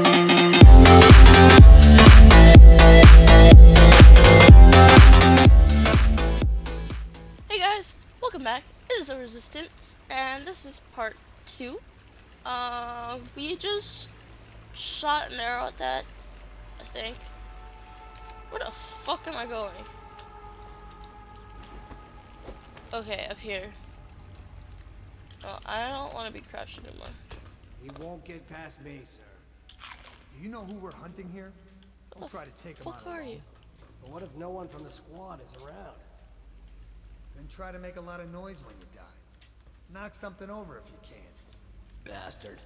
Hey guys, welcome back. It is the Resistance, and this is part 2. We just shot an arrow at that, I think. Where the fuck am I going? Okay, up here. Oh, I don't want to be crouched anymore. He won't get past me, sir. Do you know who we're hunting here? Don't try to take him out Fuck are alone. you? But what if no one from the squad is around? Then try to make a lot of noise when you die. Knock something over if you can. Bastard.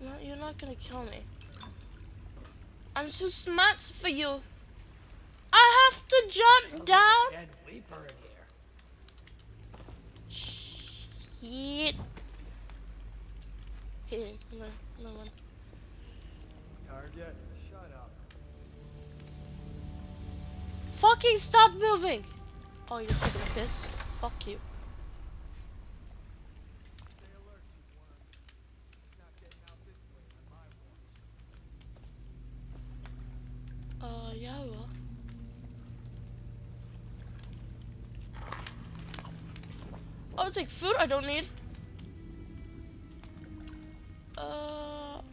No, you're not gonna kill me. I'm too smart for you. I have to jump down. Dead Reaper in here. Shit. Okay, another one. Target, shut up. Fucking stop moving! Oh, you're taking a piss? Fuck you. Stay alert, you worm. He's not getting out this way on my watch. Yeah, I will. I'll take food I don't need.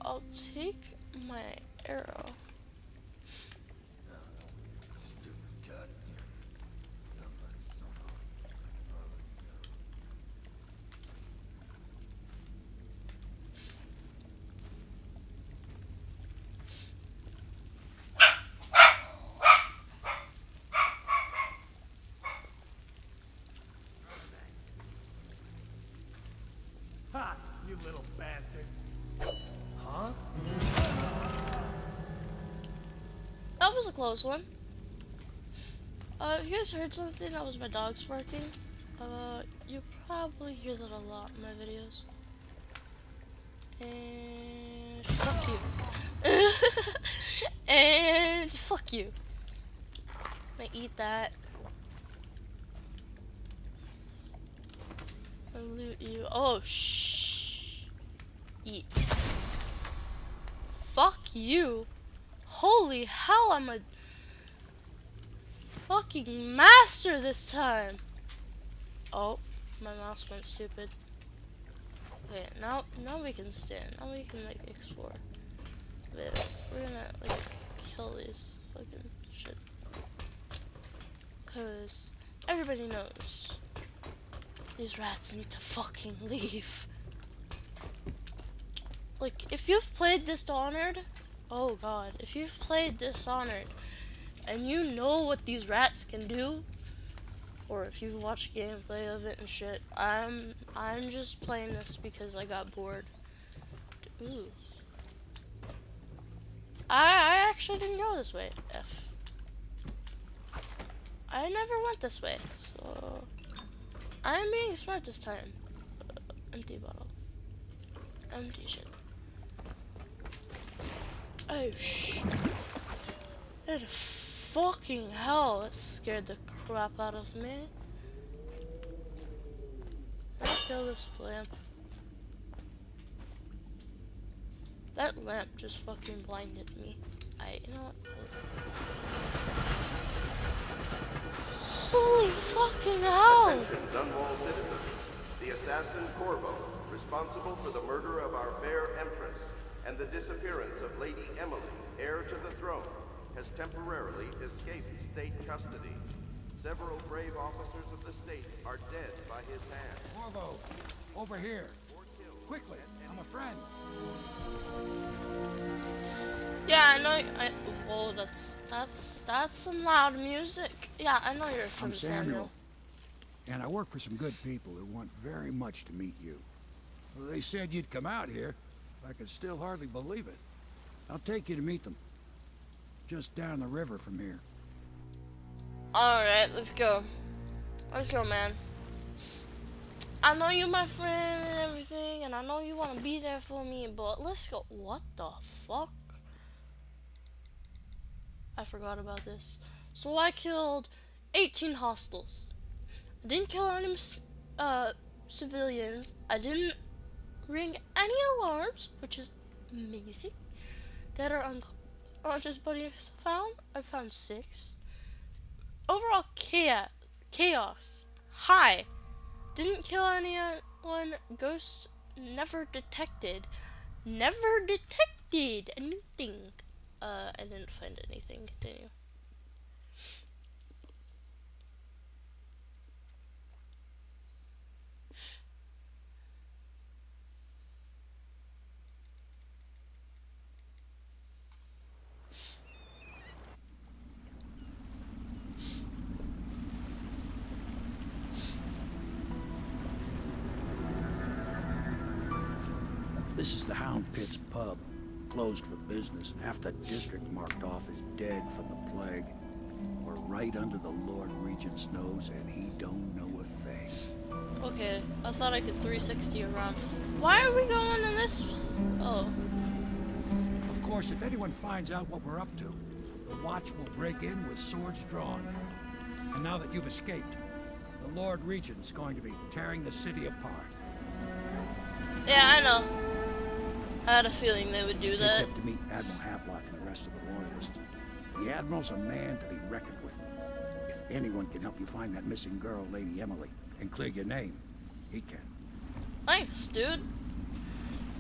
I'll take my arrow. Ha! You little bastard. Huh? That was a close one. If you guys heard something, that was my dogs barking. You probably hear that a lot in my videos. And fuck you. And fuck you. I eat that. I loot you. Oh, shh. Eat. Fuck you. Holy hell, I'm a fucking master this time. Oh, my mouse went stupid. Okay, now we can stand. Now we can like explore. But we're gonna like kill these fucking shit. Cause everybody knows these rats need to fucking leave. Like, if you've played Dishonored, oh god, if you've played Dishonored and you know what these rats can do, or if you've watched gameplay of it and shit, I'm just playing this because I got bored. Ooh. I actually didn't go this way. F. I never went this way, so I'm being smart this time. Empty bottle. Empty shit. Oh shh. It fucking hell, that scared the crap out of me. Let's kill this lamp. That lamp just fucking blinded me. You know what? Holy fucking hell! Attention, Dunwall citizens. The assassin Corvo, responsible for the murder of our fair Empress and the disappearance of Lady Emily, heir to the throne, has temporarily escaped state custody. Several brave officers of the state are dead by his hand. Corvo, over here. Quickly, I'm a friend. Yeah, I know. Whoa, that's some loud music. Yeah, I know you're from I'm Samuel, and I work for some good people who want very much to meet you. Well, they said you'd come out here. I could still hardly believe it. I'll take you to meet them. Just down the river from here. Alright, let's go. Let's go, man. I know you're my friend and everything, and I know you want to be there for me, but let's go. What the fuck? I forgot about this. So I killed 18 hostiles. I didn't kill any civilians. I didn't ring any alarms, which is amazing. Dead or unconscious bodies found? I found 6. Overall chaos. High. Didn't kill anyone. Ghost never detected. Never detected anything. I didn't find anything. Continue. This is the Hound Pit's pub, closed for business, and half the district marked off as dead from the plague. We're right under the Lord Regent's nose, and he don't know a thing. Okay, I thought I could 360 around. Why are we going in this? Oh. Of course, if anyone finds out what we're up to, the Watch will break in with swords drawn. And now that you've escaped, the Lord Regent's going to be tearing the city apart. Yeah, I know. I had a feeling they would do that. They kept to meet Admiral Havelock and the rest of the Loyalists. The Admiral's a man to be reckoned with. If anyone can help you find that missing girl, Lady Emily, and clear your name, he can. Thanks, dude.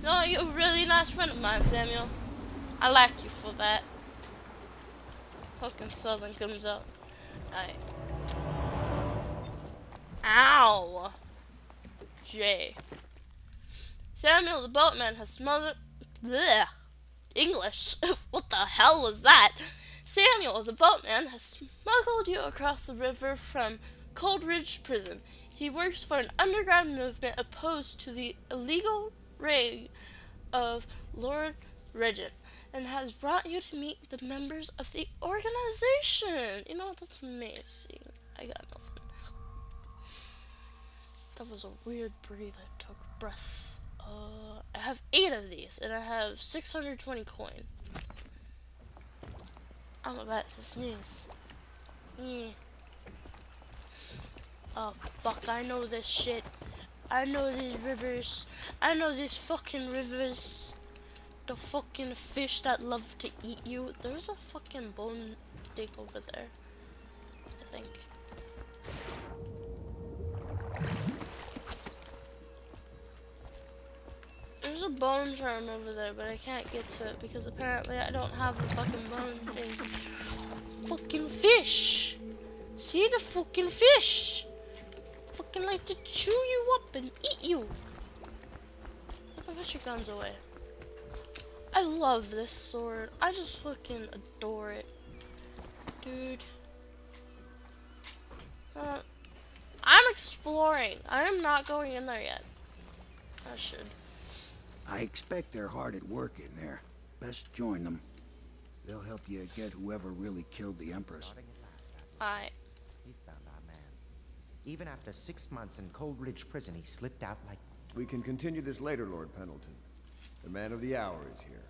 No, you're a really nice friend of mine, Samuel. I like you for that. Fucking Southern comes out. Alright. Ow! J. Samuel the boatman has smothered... Blech. English. What the hell was that? Samuel the boatman has smuggled you across the river from Coldridge Prison. He works for an underground movement opposed to the illegal raid of Lord Regent and has brought you to meet the members of the organization. You know, that's amazing. I got nothing. That was a weird breathe. I took a breath. I have 8 of these, and I have 620 coin. I'm about to sneeze. Yeah. Oh, fuck, I know this shit. I know these rivers. I know these fucking rivers. The fucking fish that love to eat you. There's a fucking bone dig over there, I think. There's a bone charm over there, but I can't get to it because apparently I don't have a fucking bone thing. Fucking fish! See the fucking fish! Fucking like to chew you up and eat you. Look, put your guns away. I love this sword. I just fucking adore it. Dude. I'm exploring. I am not going in there yet. I should. I expect they're hard at work in there. Best join them. They'll help you get whoever really killed the Empress. He found our man. Even after 6 months in Coldridge Prison, he slipped out like... We can continue this later, Lord Pendleton. The man of the hour is here.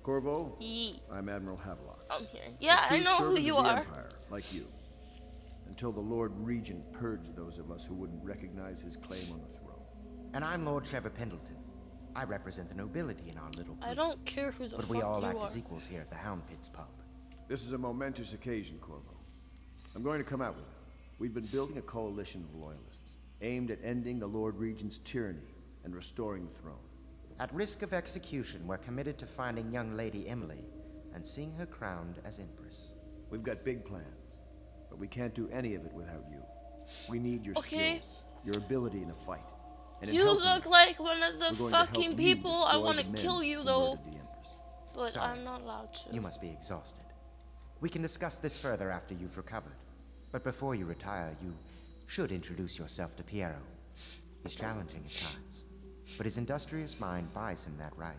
Corvo, I'm Admiral Havelock. Okay. Yeah, I know who you are. Empire, like you. Until the Lord Regent purged those of us who wouldn't recognize his claim on the throne. And I'm Lord Trevor Pendleton. I represent the nobility in our little group. I don't care who the fuck you are. But we all act are. as equals here at the Hound Pit's pub. This is a momentous occasion, Corvo. I'm going to come out with it. We've been building a coalition of loyalists, aimed at ending the Lord Regent's tyranny and restoring the throne. At risk of execution, we're committed to finding young Lady Emily and seeing her crowned as Empress. We've got big plans, but we can't do any of it without you. We need your skills, your ability in a fight. And you look like one of the fucking people I want to kill you, though. But Sorry, I'm not allowed to. You must be exhausted. We can discuss this further after you've recovered. But before you retire, you should introduce yourself to Piero. He's challenging at times, but his industrious mind buys him that right.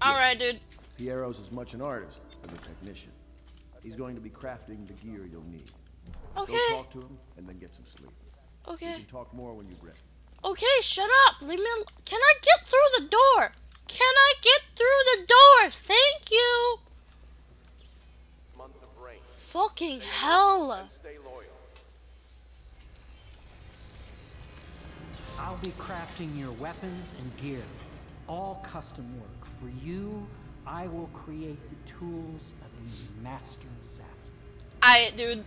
Alright, dude. Piero's as much an artist as a technician. He's going to be crafting the gear you'll need. Okay. Go talk to him and then get some sleep. Okay. You can talk more when you're ready. Okay, shut up. Leave me alone. Can I get through the door? Can I get through the door? Thank you. Month of rain. Fucking hell. Stay loyal. I'll be crafting your weapons and gear. all custom work. For you, I will create the tools of a master assassin. Dude.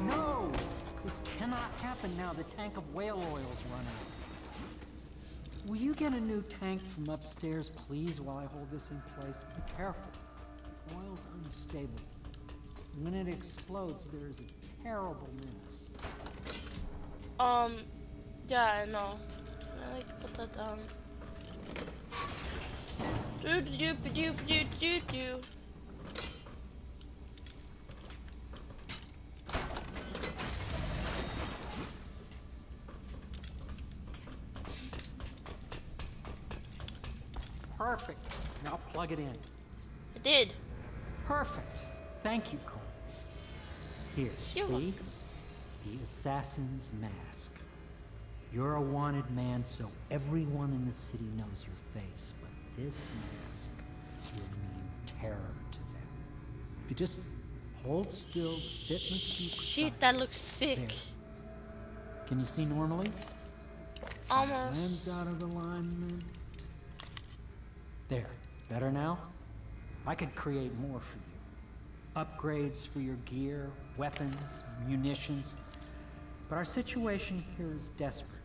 No! This cannot happen now. The tank of whale oil's run out. Will you get a new tank from upstairs, please, while I hold this in place? Be careful. The oil's unstable. When it explodes, there is a terrible mess. Yeah, I know. I like put that down. Do. Perfect. Now plug it in. I did. Perfect. Thank you, Cole. Here, You're see? welcome. The assassin's mask. You're a wanted man, so everyone in the city knows your face. But this mask will mean terror to them. If you just hold still, fit must be precise. Shit, that looks sick. There. Can you see normally? Almost. Lens out of alignment. There. Better now? I could create more for you. Upgrades for your gear, weapons, munitions. But our situation here is desperate.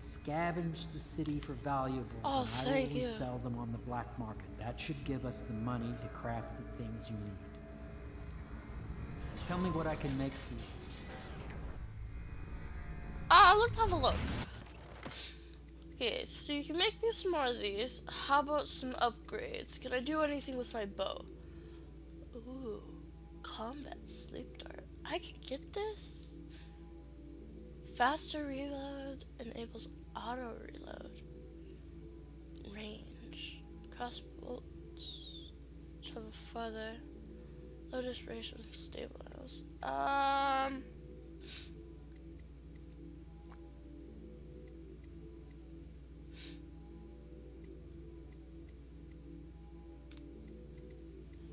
Scavenge the city for valuables, Oh, and I thank will you. resell them on the black market. That should give us the money to craft the things you need. Tell me what I can make for you. Let's have a look. Okay, so you can make me some more of these. How about some upgrades? Can I do anything with my bow? Ooh, combat sleep dart. I can get this? Faster reload enables auto reload. Range. Crossbolts. Travel further. Low duration stabilize.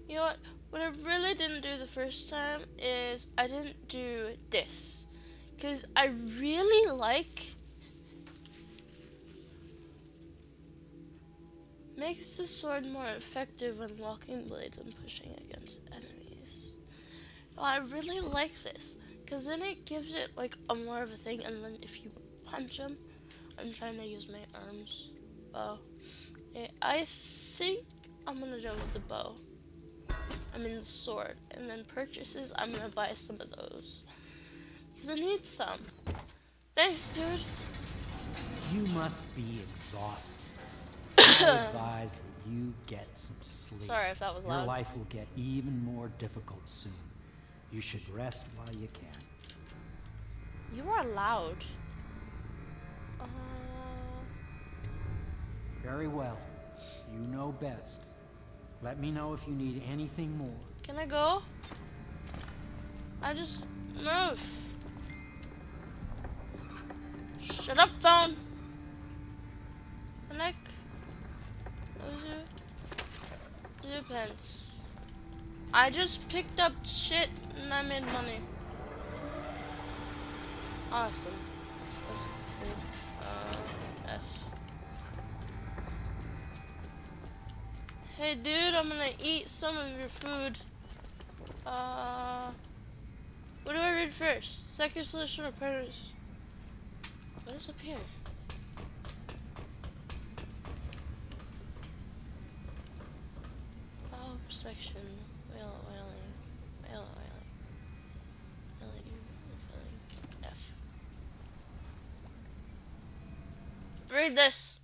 You know what I really didn't do the first time is I didn't do this. Because I really like... Makes the sword more effective when locking blades and pushing against enemies. Oh, I really like this. Because then it gives it like a more of a thing. And then if you punch them... I'm trying to use my arms. Bow. Okay, I think I'm going to go with the bow. I mean the sword. And then purchases, I'm gonna buy some of those. Because I need some. Thanks, dude. You must be exhausted. I advise that you get some sleep. Sorry if that was loud. Your life will get even more difficult soon. You should rest while you can. You are loud. Very well. You know best. Let me know if you need anything more. Can I go? I just move. Shut up, phone. Connect. Those are pants. I just picked up shit and I made money. Awesome. That's cool. F. Hey dude, I'm gonna eat some of your food. What do I read first? Second solution or predators? What is up here? Oh, section. Whaling. F. Read this.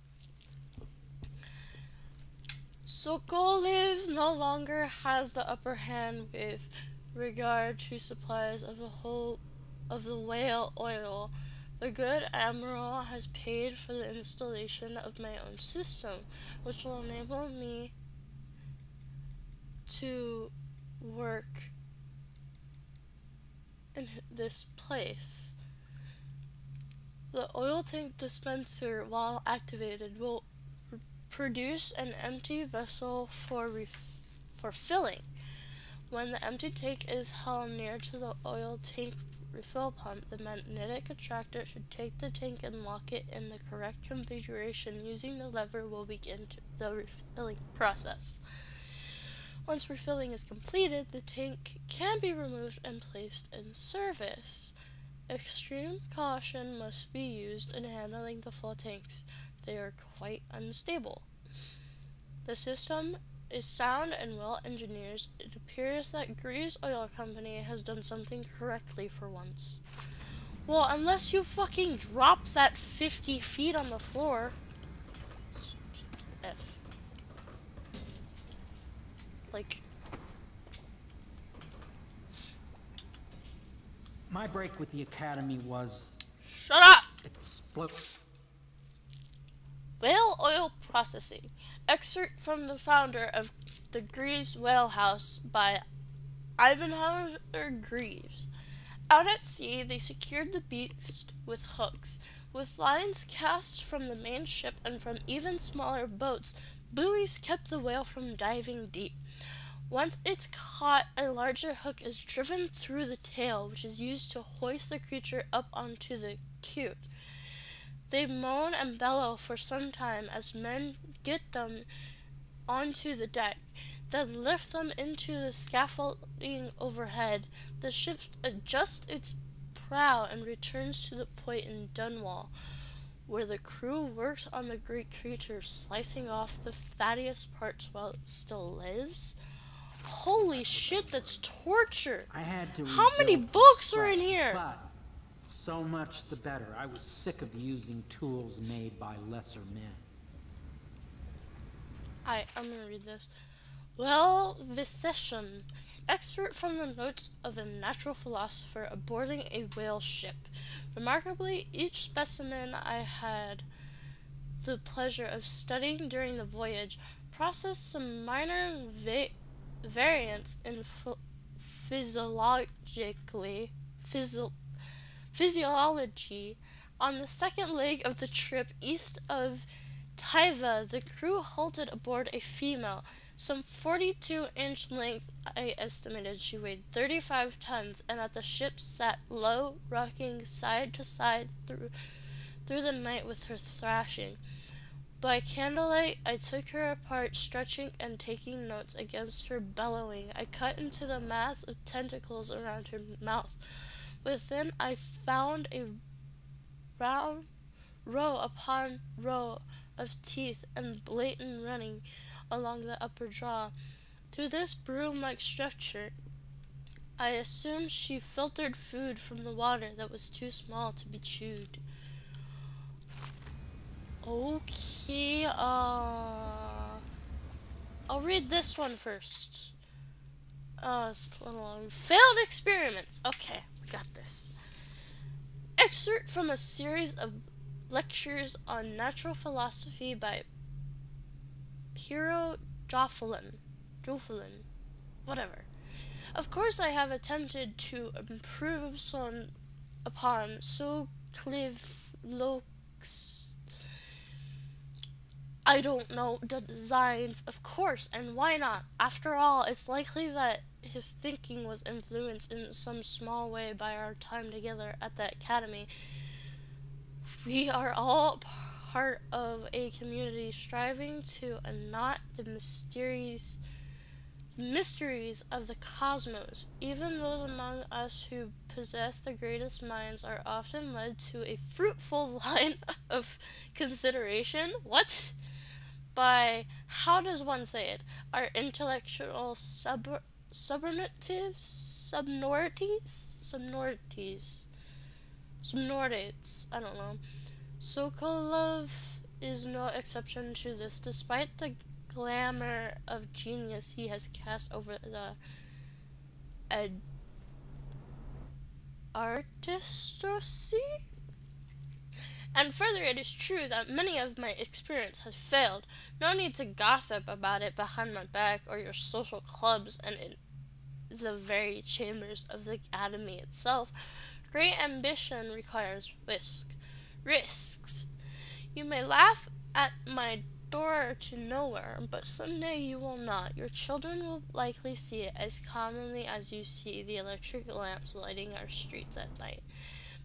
Sokolov no longer has the upper hand with regard to supplies of the whale oil. The good Admiral has paid for the installation of my own system, which will enable me to work in this place. The oil tank dispenser, while activated, will produce an empty vessel for filling. When the empty tank is held near to the oil tank refill pump, the magnetic attractor should take the tank and lock it in the correct configuration. Using the lever will begin the refilling process. Once refilling is completed, the tank can be removed and placed in service. Extreme caution must be used in handling the full tanks. They are quite unstable. The system is sound and well engineered. It appears that Greaves Oil Company has done something correctly for once. Well, unless you fucking drop that 50 feet on the floor. F. Like. My break with the Academy was... Shut up! Whale oil processing. Excerpt from the founder of the Greaves Whale House by Ivanhoe Greaves. Out at sea, they secured the beast with hooks. With lines cast from the main ship and from even smaller boats, buoys kept the whale from diving deep. Once it's caught, a larger hook is driven through the tail, which is used to hoist the creature up onto the chute. They moan and bellow for some time as men get them onto the deck, then lift them into the scaffolding overhead. The ship adjusts its prow and returns to the point in Dunwall, where the crew works on the great creature, slicing off the fattiest parts while it still lives. Holy shit, that's torture! I had to How many books are in here? But so much the better. I was sick of using tools made by lesser men. I'm gonna read this. Well, Vicession. Excerpt from the notes of a natural philosopher aboarding a whale ship. Remarkably, each specimen I had the pleasure of studying during the voyage processed some minor variants in physiology. On the second leg of the trip east of Taiva, the crew halted aboard a female, some 42-inch length. I estimated she weighed 35 tons, and that the ship sat low, rocking side to side through the night with her thrashing. By candlelight, I took her apart, stretching and taking notes against her bellowing. I cut into the mass of tentacles around her mouth. Within, I found a round row upon row of teeth and blatant running along the upper jaw. Through this broom-like structure, I assumed she filtered food from the water that was too small to be chewed. Okay, I'll read this one first. It's a little long. Failed experiments. Okay, we got this. Excerpt from a series of lectures on natural philosophy by Piero Joffelin. Whatever. Of course, I have attempted to improve upon Clivloc's I don't know, the designs, of course, and why not? After all, it's likely that his thinking was influenced in some small way by our time together at the Academy. We are all part of a community striving to unknot the mysteries of the cosmos. Even those among us who possess the greatest minds are often led to a fruitful line of consideration. What? By, how does one say it, our intellectual subnordates, I don't know. Sokolov is no exception to this, despite the glamour of genius he has cast over the artistry. And further, it is true that many of my experience has failed. No need to gossip about it behind my back or your social clubs and in the very chambers of the Academy itself. Great ambition requires risks. You may laugh at my door to nowhere, but someday you will not. Your children will likely see it as commonly as you see the electric lamps lighting our streets at night.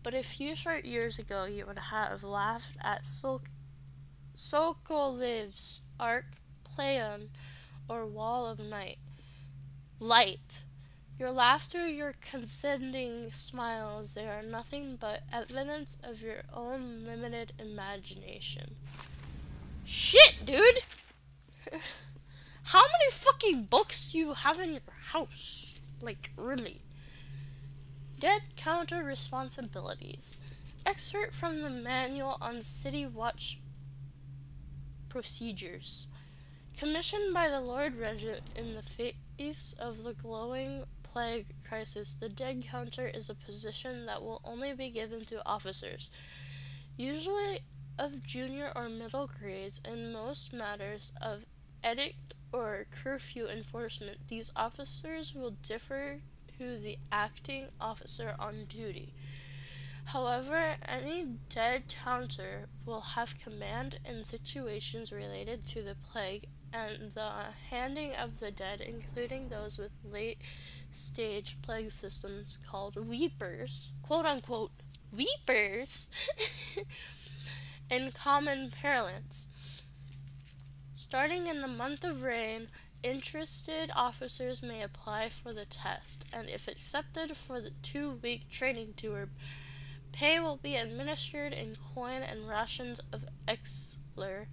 But a few short years ago, you would have laughed at Sokoliv's Arc, Playon, or Wall of Light. Your laughter, your consenting smiles, they are nothing but evidence of your own limited imagination. Shit, dude! How many fucking books do you have in your house? Like, really? Dead counter responsibilities. Excerpt from the Manual on City Watch Procedures. Commissioned by the Lord Regent in the face of the glowing plague crisis, the dead counter is a position that will only be given to officers, usually of junior or middle grades. In most matters of edict or curfew enforcement, these officers will defer to the acting officer on duty. However, any dead counter will have command in situations related to the plague and the handing of the dead, including those with late-stage plague systems called weepers, quote-unquote, weepers, in common parlance. Starting in the month of rain, interested officers may apply for the test, and if accepted for the 2-week training tour, pay will be administered in coin and rations of Exler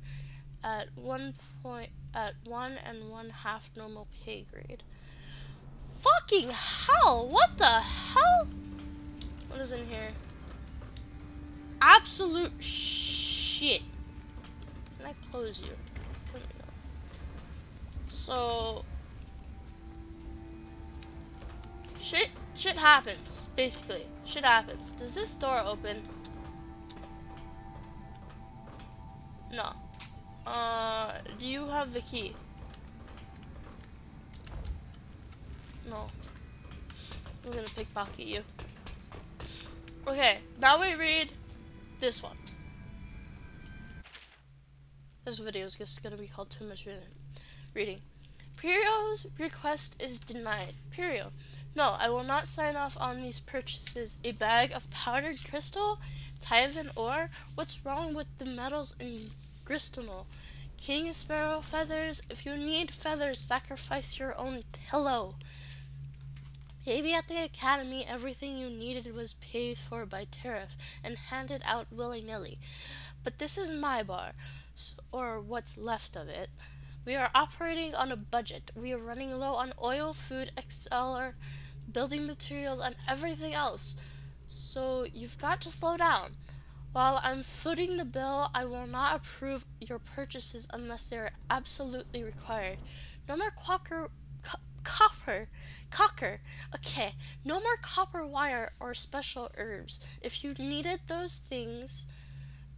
at 1 1/2 normal pay grade. Fucking hell! What the hell? What is in here? Absolute shit. Can I close you? There we go. So shit happens, basically. Shit happens. Does this door open? No. Do you have the key? No. I'm gonna pickpocket you. Okay, now we read this one. This video is just gonna be called Too Much Reading. Pirio's request is denied. Pirio: no, I will not sign off on these purchases. A bag of powdered crystal? Tyvan ore? What's wrong with the metals in Gristonol? King Sparrow feathers? If you need feathers, sacrifice your own pillow. Maybe at the academy, everything you needed was paid for by tariff and handed out willy-nilly. But this is my bar, or what's left of it. We are operating on a budget. We are running low on oil, food, XLR, building materials, and everything else. So you've got to slow down. While I'm footing the bill, I will not approve your purchases unless they are absolutely required. No more copper. Okay, no more copper wire or special herbs. If you needed those things,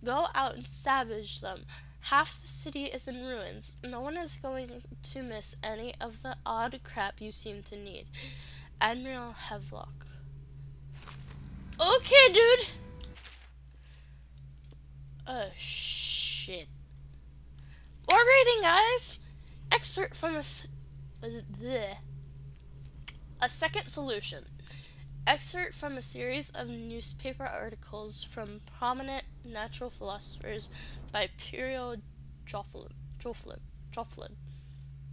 go out and savage them. Half the city is in ruins. No one is going to miss any of the odd crap you seem to need. Admiral Havelock. Okay, dude. Oh, shit. More reading, guys. Excerpt from a second solution. Excerpt from a series of newspaper articles from prominent natural philosophers by Pirio Jofflin.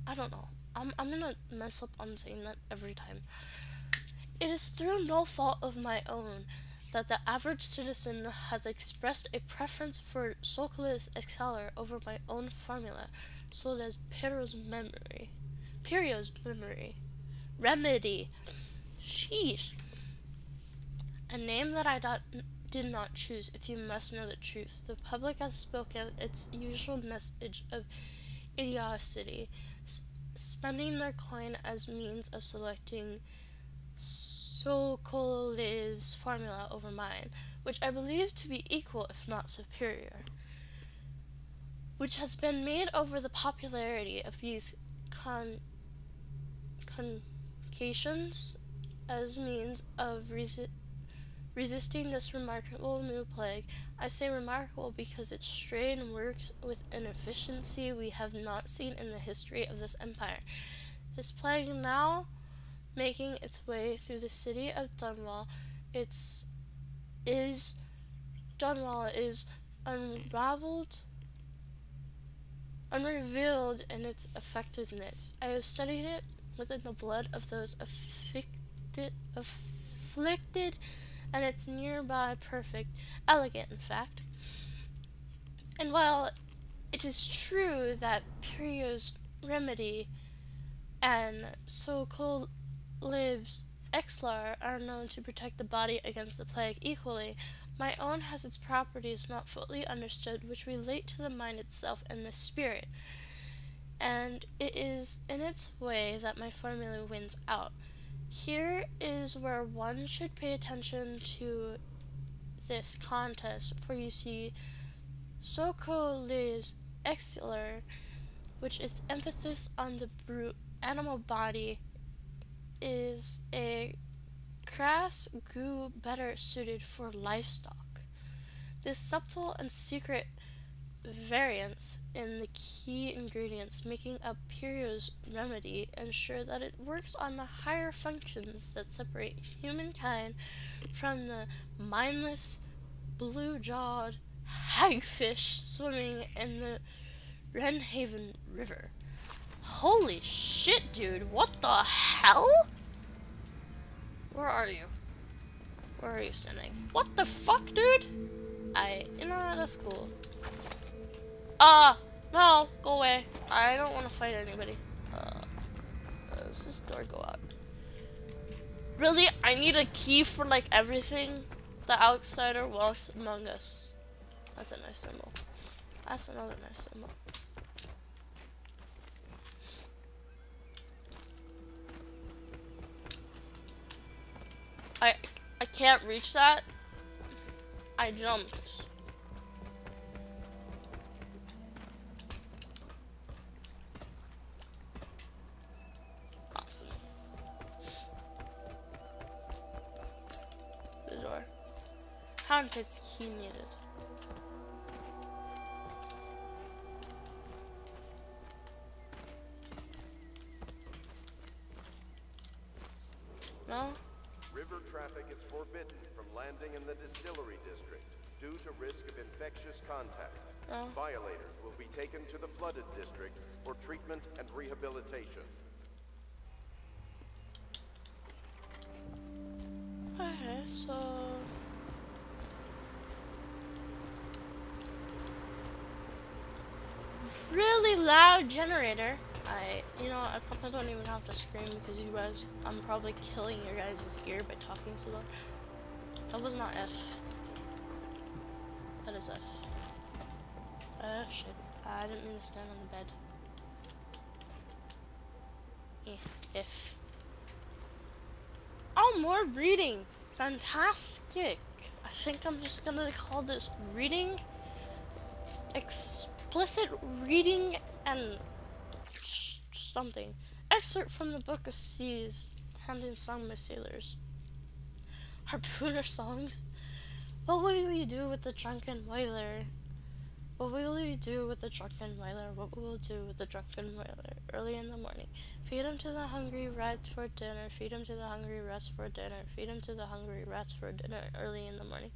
I don't know. I'm gonna mess up on saying that every time. It is through no fault of my own that the average citizen has expressed a preference for Sokolis Exceller over my own formula, sold as Pirio's memory. Remedy. Sheesh. A name that I did not choose, if you must know the truth. The public has spoken its usual message of idiocy, spending their coin as means of selecting Sokoliv's formula over mine, which I believe to be equal if not superior, which has been made over the popularity of these concoctions as means of resisting this remarkable new plague. I say remarkable because its strain works with an efficiency we have not seen in the history of this empire. This plague now making its way through the city of Dunwall, Dunwall is unrevealed in its effectiveness. I have studied it within the blood of those afflicted, and it's nearby perfect, elegant in fact. And while it is true that Pyrrho's remedy and so-called lives Exlar are known to protect the body against the plague equally, my own has its properties not fully understood which relate to the mind itself and the spirit, and it is in its way that my formula wins out. Here is where one should pay attention to this contest, for you see, so-called lives Exlar, which is emphasis on the brute animal body, is a crass goo better suited for livestock. This subtle and secret variance in the key ingredients making up Pyrrho's remedy ensure that it works on the higher functions that separate humankind from the mindless, blue-jawed hagfish swimming in the Wrenhaven River. Holy shit, dude, what the hell? Where are you? Where are you standing? What the fuck, dude? You know, that's cool. No, go away. I don't want to fight anybody. Does this door go out? Really? I need a key for, like, everything? The outsider walks among us. That's a nice symbol. That's another nice symbol. I can't reach that. I jumped. Awesome. The door. Counterfeit's key needed. No? River traffic is forbidden from landing in the distillery district due to risk of infectious contact. No. Violators will be taken to the flooded district for treatment and rehabilitation. Okay, so... really loud generator. I probably don't even have to scream because you guys, I'm probably killing your guys' ear by talking so loud. That was not F. That is F. Shit. I didn't mean to stand on the bed. F. Oh, more reading. Fantastic. I think I'm just gonna call this reading. Explicit reading and something. Excerpt from the Book of Seas, handing sung by sailors. Harpooner songs. What will you do with the drunken whaler? What will you do with the drunken whaler? What will you do with the drunken whaler? Early in the morning. Feed him to the hungry rats for dinner. Feed him to the hungry rats for dinner. Feed him to the hungry rats for dinner. Early in the morning.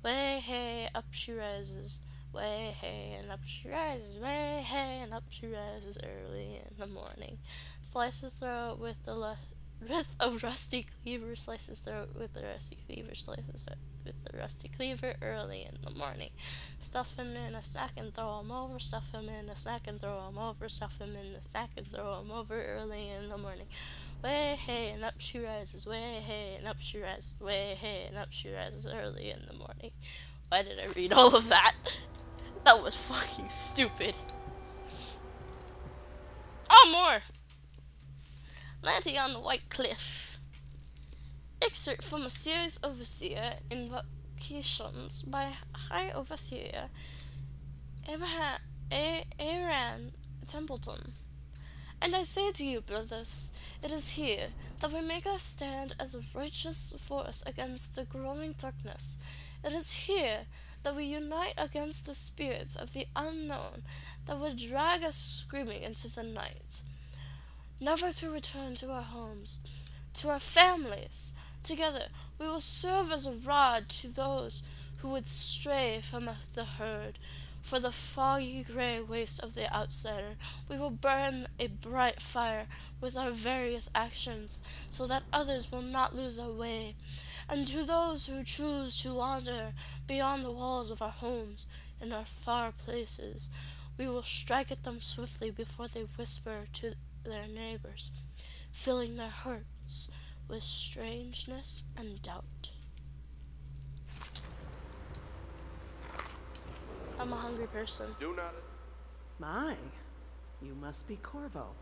Way hey, up she rises. Way hey, and up she rises. Way hey, and up she rises early in the morning. Slice his throat with a rusty cleaver. Slice his throat with a rusty cleaver. Slice his throat with a rusty cleaver early in the morning. Stuff him in a sack and throw him over. Stuff him in a sack and throw him over. Stuff him in a sack and throw him over early in the morning. Way hey, and up she rises. Way hey, and up she rises. Way hey, and up she rises early in the morning. Why did I read all of that? That was fucking stupid. Oh, more! Landing on the White Cliff. Excerpt from a series overseer invocations by High Overseer Aaron Templeton. And I say to you, brothers, it is here that we make our stand as a righteous force against the growing darkness. It is here that we unite against the spirits of the unknown that would drag us screaming into the night, never to return to our homes, to our families. Together we will serve as a rod to those who would stray from the herd. For the foggy gray waste of the outsider, we will burn a bright fire with our various actions, so that others will not lose their way. And to those who choose to wander beyond the walls of our homes in our far places, we will strike at them swiftly before they whisper to their neighbors, filling their hearts with strangeness and doubt. I'm a hungry person. Do not. My, you must be Corvo.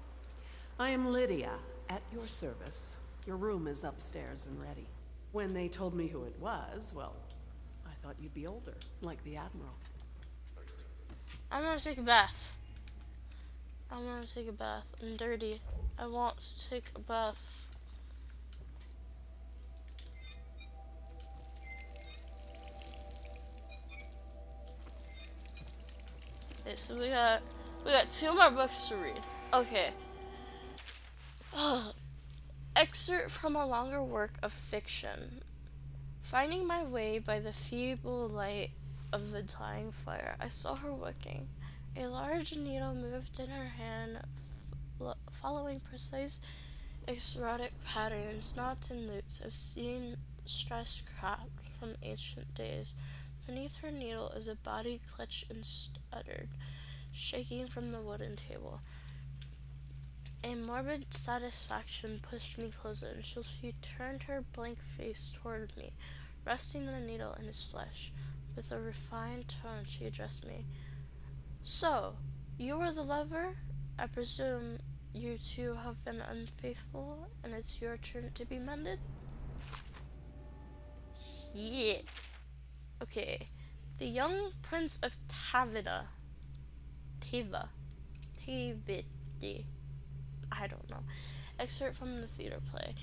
I am Lydia, at your service. Your room is upstairs and ready. When they told me who it was, well, I thought you'd be older, like the Admiral. I'm gonna take a bath. I'm gonna take a bath. I'm dirty. I want to take a bath. Okay, so we got 2 more books to read. Okay. Excerpt from a longer work of fiction. Finding my way by the feeble light of the dying fire, I saw her working. A large needle moved in her hand, following precise, exotic patterns, knots and loops of seamstress craft from ancient days. Beneath her needle is a body clutched and stuttered, shaking from the wooden table. A morbid satisfaction pushed me closer until she turned her blank face toward me, resting the needle in his flesh. With a refined tone, she addressed me. So, you were the lover? I presume you two have been unfaithful, and it's your turn to be mended? Yeah. Okay. The young prince of Tavida. Tavidi. I don't know. Excerpt from the theater play.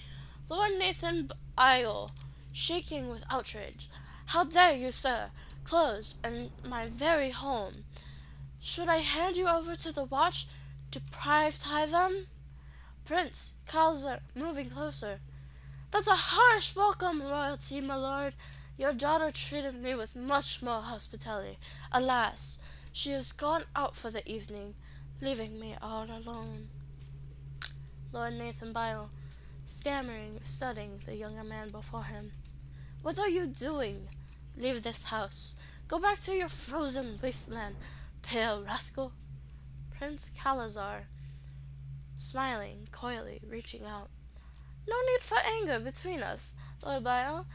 Lord Nathan Isle, shaking with outrage. How dare you, sir? Closed, and my very home. Should I hand you over to the watch, deprived them? Prince Kalzer, moving closer. That's a harsh welcome, royalty, my lord. Your daughter treated me with much more hospitality. Alas, she has gone out for the evening, leaving me all alone. Lord Nathan Bile, stammering, studying the younger man before him. What are you doing? Leave this house. Go back to your frozen wasteland, pale rascal. Prince Kalazar, smiling, coyly, reaching out. No need for anger between us, Lord Bile.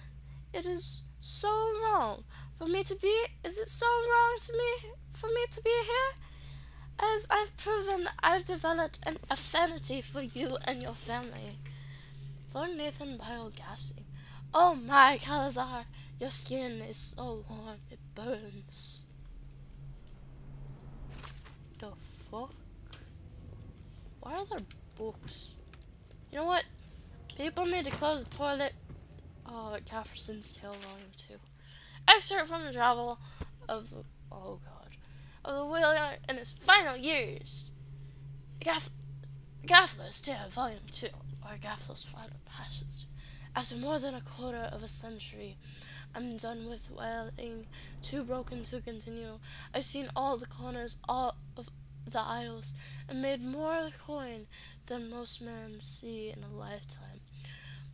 It is so wrong for me to be. Is it so wrong to me for me to be here? As I've proven, I've developed an affinity for you and your family. Lord Nathan Bile gasping. Oh my, Kalazar, your skin is so warm, it burns. The fuck? Why are there books? You know what? People need to close the toilet. Oh, Jefferson's Tale, Volume 2. Excerpt from the travel of the... Oh, God. Of the whaler in his final years. Gaffler's Tale, Volume 2. Or Gaffler's Final Passage. After more than a quarter of a century, I'm done with whaling, too broken to continue. I've seen all the corners, all of the isles, and made more coin than most men see in a lifetime.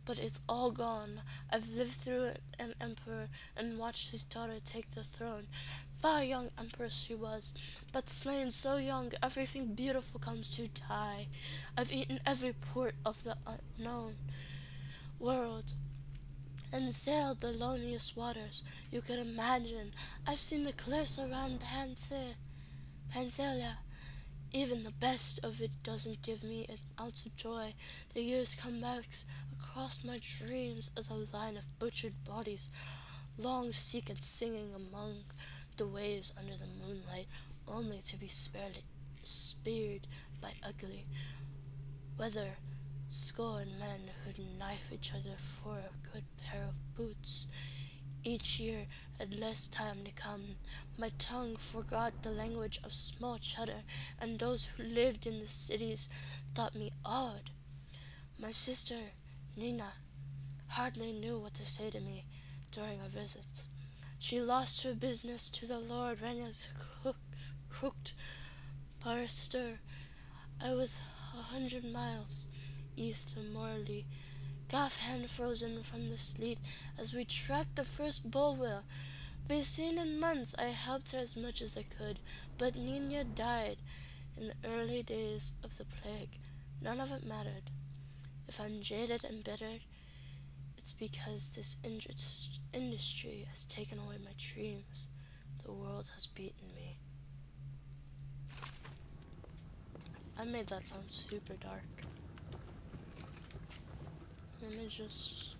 But it's all gone. I've lived through an emperor and watched his daughter take the throne. Far young empress she was, but slain so young everything beautiful comes to die. I've eaten every port of the unknown world and sailed the loneliest waters you could imagine. I've seen the cliffs around Pancelia. Even the best of it doesn't give me an ounce of joy. The years come back across my dreams as a line of butchered bodies, long seek and singing among the waves under the moonlight, only to be speared by ugly, whether scorned men who'd knife each other for a good pair of boots. Each year had less time to come. My tongue forgot the language of small cheddar, and those who lived in the cities thought me odd. My sister, Nina, hardly knew what to say to me during our visits. She lost her business to the Lord Renya's crooked barrister. I was 100 miles east of Morley, Gaff hand frozen from the sleet as we tracked the first bull whale. We'd seen in months. I helped her as much as I could, but Nina died in the early days of the plague. None of it mattered. If I'm jaded and bitter, it's because this industry has taken away my dreams. The world has beaten me. I made that sound super dark. Let me just...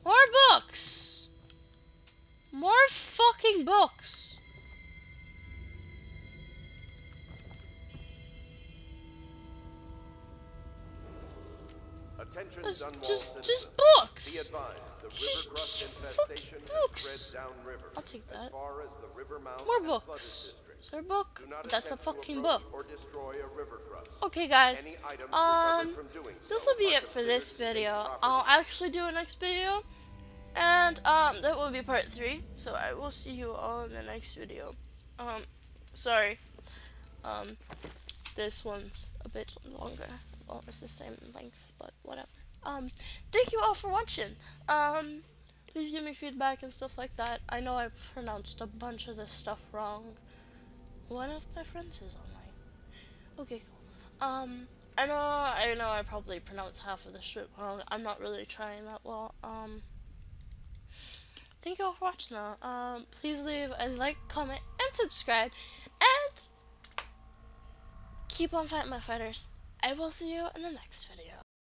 More books! More fucking books! Attention, Just books! Be advised, the river crust infestation books. has spread downriver. I'll take that. As far as the river mouth More and books. flooded district. Is there a book? Do not That's a attempt to fucking approach book. or destroy a river crust. Okay, guys. Any items recovered from doing This so will be are it for this considered state video. property. I'll actually do a next video, and that will be part 3. So I will see you all in the next video. Sorry. This one's a bit longer. Well, it's the same length, but whatever. Thank you all for watching. Please give me feedback and stuff like that. I know I pronounced a bunch of this stuff wrong. One of my friends is online. Okay, cool. I know I probably pronounced half of the shit wrong. I'm not really trying that well. Thank you all for watching though. Please leave a like, comment, and subscribe. And keep on fighting my fighters. I will see you in the next video.